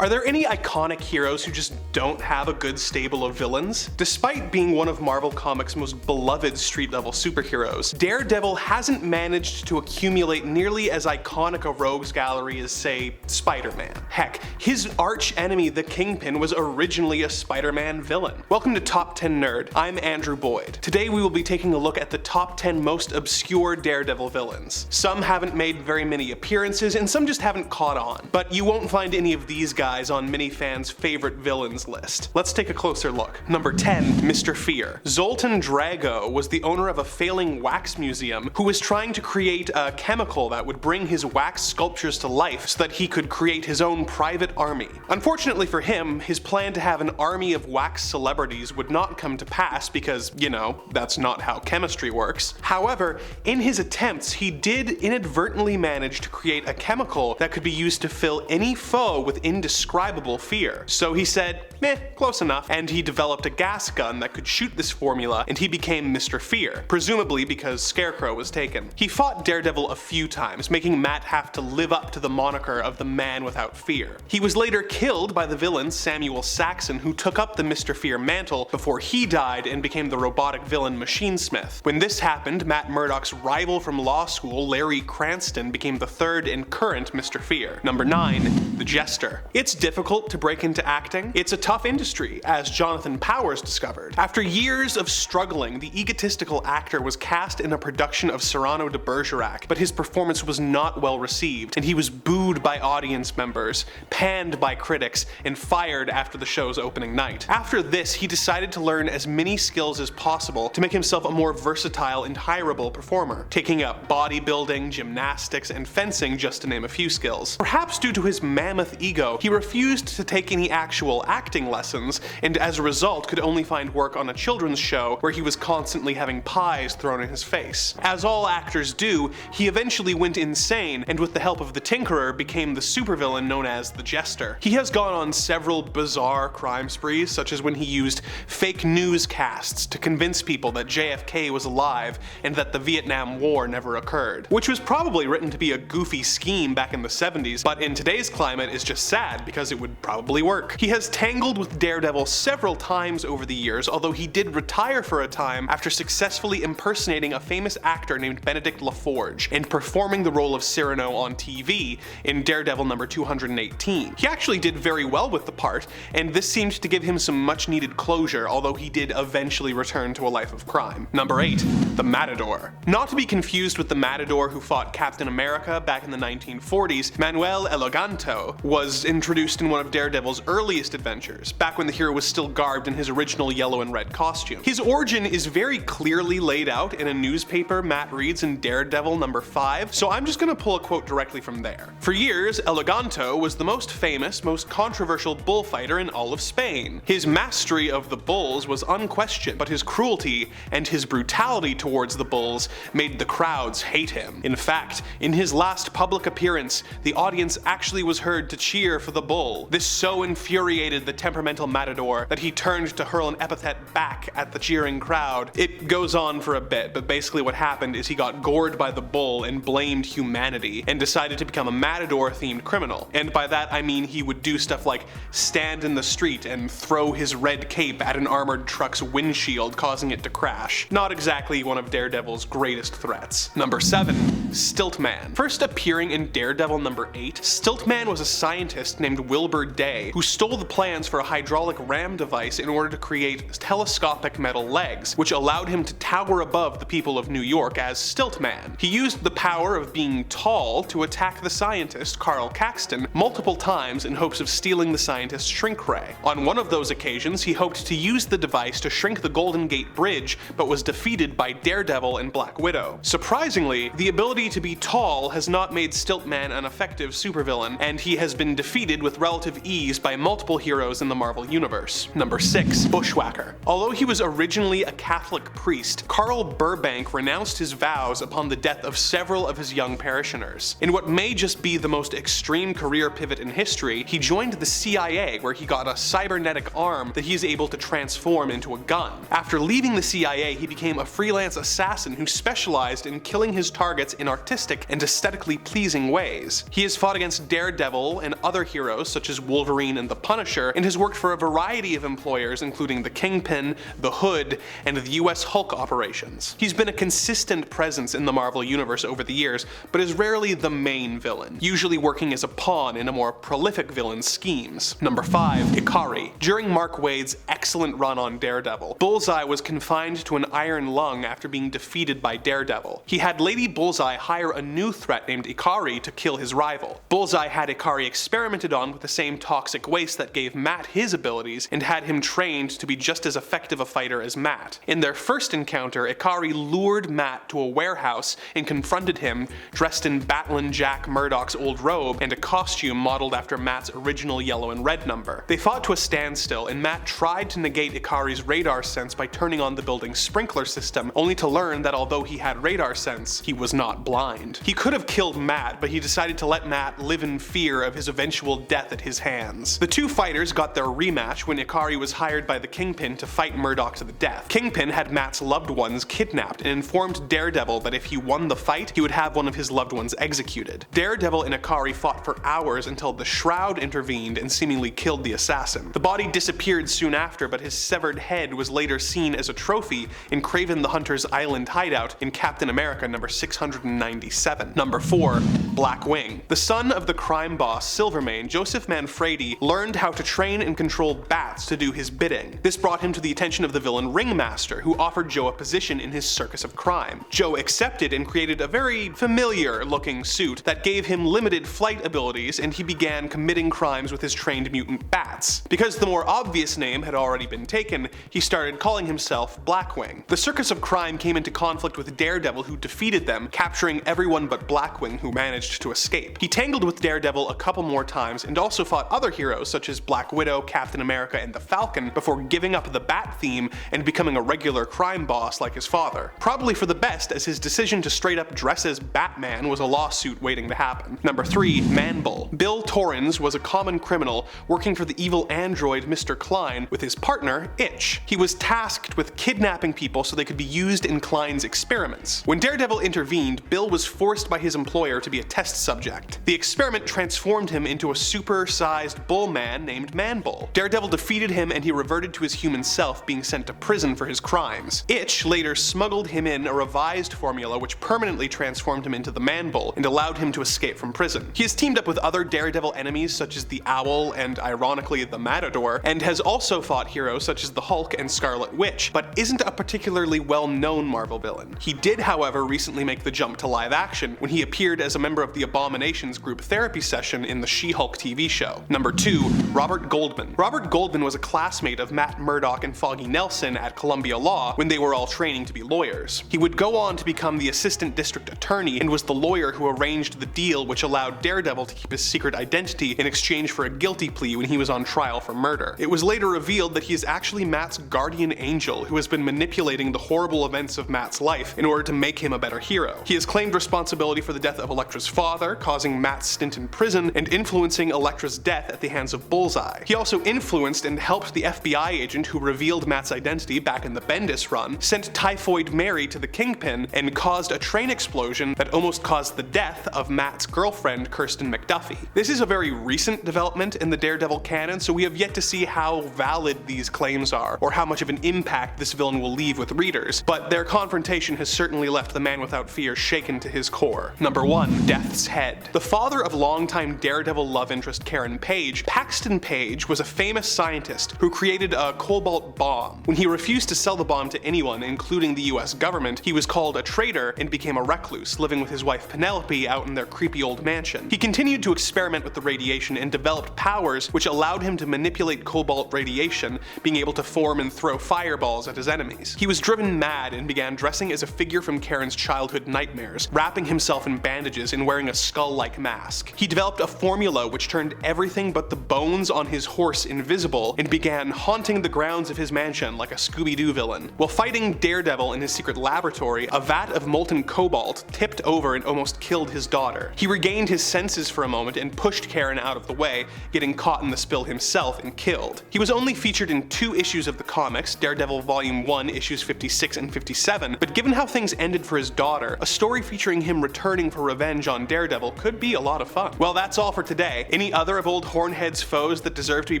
Are there any iconic heroes who just don't have a good stable of villains? Despite being one of Marvel Comics' most beloved street-level superheroes, Daredevil hasn't managed to accumulate nearly as iconic a rogues gallery as, say, Spider-Man. Heck, his arch-enemy, the Kingpin, was originally a Spider-Man villain. Welcome to Top 10 Nerd, I'm Andrew Boyd. Today we will be taking a look at the top 10 most obscure Daredevil villains. Some haven't made very many appearances, and some just haven't caught on. But you won't find any of these guys on many fans' favorite villains list. Let's take a closer look. Number 10, Mr. Fear. Zoltan Drago was the owner of a failing wax museum who was trying to create a chemical that would bring his wax sculptures to life so that he could create his own private army. Unfortunately for him, his plan to have an army of wax celebrities would not come to pass because, you know, that's not how chemistry works. However, in his attempts, he did inadvertently manage to create a chemical that could be used to fill any foe with indescribable fear. So he said, meh, close enough, and he developed a gas gun that could shoot this formula, and he became Mr. Fear, presumably because Scarecrow was taken. He fought Daredevil a few times, making Matt have to live up to the moniker of the Man Without Fear. He was later killed by the villain Samuel Saxon, who took up the Mr. Fear mantle before he died and became the robotic villain Machine Smith. When this happened, Matt Murdock's rival from law school, Larry Cranston, became the third and current Mr. Fear. Number 9, the Jester. It's difficult to break into acting. It's a tough industry, as Jonathan Powers discovered. After years of struggling, the egotistical actor was cast in a production of Cyrano de Bergerac, but his performance was not well received, and he was booed by audience members, panned by critics, and fired after the show's opening night. After this, he decided to learn as many skills as possible to make himself a more versatile and hireable performer, taking up bodybuilding, gymnastics, and fencing, just to name a few skills. Perhaps due to his mammoth ego, he refused to take any actual acting lessons, and as a result could only find work on a children's show where he was constantly having pies thrown in his face. As all actors do, he eventually went insane, and with the help of the Tinkerer became the supervillain known as the Jester. He has gone on several bizarre crime sprees, such as when he used fake newscasts to convince people that JFK was alive and that the Vietnam War never occurred, which was probably written to be a goofy scheme back in the 70s, but in today's climate is just sad because it would probably work. He has tangled with Daredevil several times over the years, although he did retire for a time after successfully impersonating a famous actor named Benedict LaForge and performing the role of Cyrano on TV in Daredevil number 218. He actually did very well with the part, and this seemed to give him some much needed closure, although he did eventually return to a life of crime. Number 8, the Matador. Not to be confused with the Matador who fought Captain America back in the 1940s, Manuel Eleganto was introduced in one of Daredevil's earliest adventures, back when the hero was still garbed in his original yellow and red costume. His origin is very clearly laid out in a newspaper Matt reads in Daredevil number 5, so I'm just gonna pull a quote directly from there. For years, Eleganto was the most famous, most controversial bullfighter in all of Spain. His mastery of the bulls was unquestioned, but his cruelty and his brutality towards the bulls made the crowds hate him. In fact, in his last public appearance, the audience actually was heard to cheer for the bull. This so infuriated the temperamental Matador that he turned to hurl an epithet back at the cheering crowd. It goes on for a bit, but basically what happened is he got gored by the bull and blamed humanity, and decided to become a Matador-themed criminal. And by that I mean he would do stuff like stand in the street and throw his red cape at an armored truck's windshield, causing it to crash. Not exactly one of Daredevil's greatest threats. Number 7, Stilt Man. First appearing in Daredevil number 8, Stilt Man was a scientist named Wilbur Day who stole the plans for a hydraulic ram device in order to create telescopic metal legs, which allowed him to tower above the people of New York as Stilt Man. He used the power of being tall to attack the scientist, Carl Caxton, multiple times in hopes of stealing the scientist's shrink ray. On one of those occasions, he hoped to use the device to shrink the Golden Gate Bridge, but was defeated by Daredevil and Black Widow. Surprisingly, the ability to be tall has not made Stilt Man an effective supervillain, and he has been defeated with relative ease by multiple heroes in the Marvel Universe. Number 6, Bushwacker. Although he was originally a Catholic priest, Carl Burbank renounced his vows upon the death of several of his young parishioners. In what may just be the most extreme career pivot in history, he joined the CIA, where he got a cybernetic arm that he is able to transform into a gun. After leaving the CIA, he became a freelance assassin who specialized in killing his targets in artistic and aesthetically pleasing ways. He has fought against Daredevil and other heroes such as Wolverine and the Punisher, and has worked for a variety of employers including the Kingpin, the Hood, and the US Hulk operations. He's been a consistent presence in the Marvel Universe over the years, but is rarely the main villain, usually working as a pawn in a more prolific villain's schemes. Number 5. Ikari. During Mark Waid's excellent run on Daredevil, Bullseye was confined to an iron lung after being defeated by Daredevil. He had Lady Bullseye hire a new threat named Ikari to kill his rival. Bullseye had Ikari experimented on with the same toxic waste that gave Matt his abilities, and had him trained to be just as effective a fighter as Matt. In their first encounter, Ikari lured Matt to a warehouse and confronted him dressed in Batlin Jack Murdoch's old robe and a costume modeled after Matt's original yellow and red number. They fought to a standstill, and Matt tried to negate Ikari's radar sense by turning on the building's sprinkler system, only to learn that although he had radar sense, he was not blind. He could have killed Matt, but he decided to let Matt live in fear of his eventual death at his hands. The two fighters got their rematch when Ikari was hired by the Kingpin to fight Murdoch to the death. Kingpin had Matt's loved ones kidnapped and informed Daredevil that if he won the fight, he would have one of his loved ones executed. Daredevil and Ikari fought for hours until the Shroud intervened and seemingly killed the assassin. The body disappeared soon after, but his severed head was later seen as a trophy in Kraven the Hunter's island hideout in Captain America number 697. Number 4. Black Wing. The son of the crime boss Silvermane, Joseph Manfredi learned how to train and control bats to do his bidding. This brought him to the attention of the villain Ringmaster, who offered Joe a position in his circus of crime. Joe accepted and created a very familiar looking suit that gave him limited flight abilities, and he began committing crimes with his trained mutant bats. Because the more obvious name had already been taken, he started calling himself Blackwing. The circus of crime came into conflict with Daredevil, who defeated them, capturing everyone but Blackwing, who managed to escape. He tangled with Daredevil a couple more times and also fought other heroes such as Black Widow, Captain America, and the Falcon before giving up the bat theme and becoming a regular crime boss like his father. Probably for the best, as his decision to straight up dress as Batman was a lawsuit waiting to happen. Number 3. Manbull. Bill Torrens was a common criminal working for the evil android Mr. Klein with his partner, Itch. He was tasked with kidnapping people so they could be used in Klein's experiments. When Daredevil intervened, Bill was forced by his employer to be a test subject. The experiment transformed him into a super-sized bull man named Manbull. Daredevil defeated him and he reverted to his human self, being sent to prison for his crimes. Itch later smuggled him in a revised formula which permanently transformed him into the Manbull and allowed him to escape from prison. He has teamed up with other Daredevil enemies such as the Owl and, ironically, the Matador, and has also fought heroes such as the Hulk and Scarlet Witch, but isn't a particularly well-known Marvel villain. He did, however, recently make the jump to live action when he appeared as a member of the Abominations group therapy session in the She-Hulk TV show. Number 2. Robert Goldman. Robert Goldman was a classmate of Matt Murdock and Foggy Nelson at Columbia Law when they were all training to be lawyers. He would go on to become the assistant district attorney and was the lawyer who arranged the deal which allowed Daredevil to keep his secret identity in exchange for a guilty plea when he was on trial for murder. It was later revealed that he is actually Matt's guardian angel who has been manipulating the horrible events of Matt's life in order to make him a better hero. He has claimed responsibility for the death of Elektra's father, causing Matt's stint in prison and influencing Elektra's death at the hands of Bullseye. He also influenced and helped the FBI agent who revealed Matt's identity back in the Bendis run, sent Typhoid Mary to the Kingpin, and caused a train explosion that almost caused the death of Matt's girlfriend, Kirsten McDuffie. This is a very recent development in the Daredevil canon, so we have yet to see how valid these claims are, or how much of an impact this villain will leave with readers, but their confrontation has certainly left the Man Without Fear shaken to his core. Number 1. Death's Head. The father of longtime Daredevil love interest Karen Page, Paxton Page was a famous scientist who created a cobalt bomb. When he refused to sell the bomb to anyone, including the US government, he was called a traitor and became a recluse, living with his wife Penelope out in their creepy old mansion. He continued to experiment with the radiation and developed powers which allowed him to manipulate cobalt radiation, being able to form and throw fireballs at his enemies. He was driven mad and began dressing as a figure from Karen's childhood nightmares, wrapping himself in bandages and wearing a skull-like mask. He developed a formula which turned everything but the bones on his horse invisible and began haunting the grounds of his mansion like a Scooby-Doo villain. While fighting Daredevil in his secret laboratory, a vat of molten cobalt tipped over and almost killed his daughter. He regained his senses for a moment and pushed Karen out of the way, getting caught in the spill himself and killed. He was only featured in 2 issues of the comics, Daredevil Volume 1 issues 56 and 57, but given how things ended for his daughter, a story story featuring him returning for revenge on Daredevil could be a lot of fun. Well, that's all for today. Any other of old Hornhead's foes that deserve to be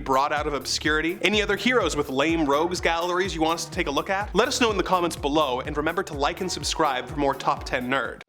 brought out of obscurity? Any other heroes with lame rogues galleries you want us to take a look at? Let us know in the comments below, and remember to like and subscribe for more Top 10 Nerd.